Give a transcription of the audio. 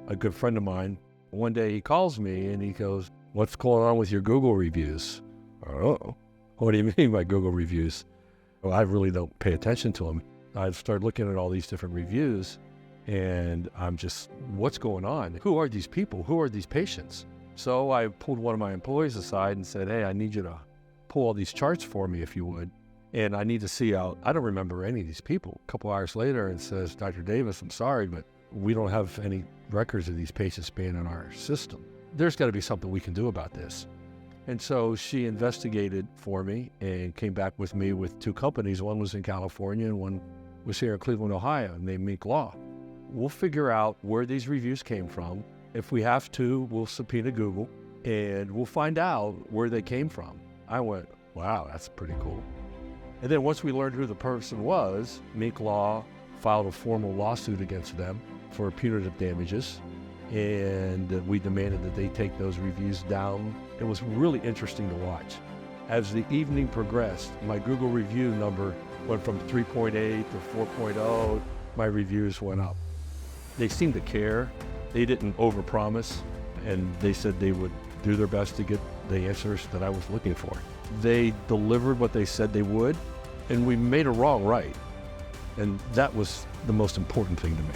a good friend of mine. One day he calls me and he goes, "What's going on with your Google reviews?" Oh, what do you mean by Google reviews? Well, I really don't pay attention to them. I've started looking at all these different reviews and I'm just, what's going on? Who are these people? Who are these patients? So I pulled one of my employees aside and said, "Hey, I need you to pull all these charts for me if you would. And I need to see out." I don't remember any of these people. A couple hours later and says, "Dr. Davis, I'm sorry, but we don't have any records of these patients being in our system. There's got to be something we can do about this." And so she investigated for me and came back with me with two companies. One was in California and one was here in Cleveland, Ohio, named Minc Law. We'll figure out where these reviews came from. If we have to, we'll subpoena Google and we'll find out where they came from. I went, wow, that's pretty cool. And then once we learned who the person was, Minc Law filed a formal lawsuit against them for punitive damages. And we demanded that they take those reviews down. It was really interesting to watch. As the evening progressed, my Google review number went from 3.8 to 4.0. My reviews went up. They seemed to care. They didn't overpromise, and they said they would do their best to get the answers that I was looking for. They delivered what they said they would, and we made a wrong right. And that was the most important thing to me.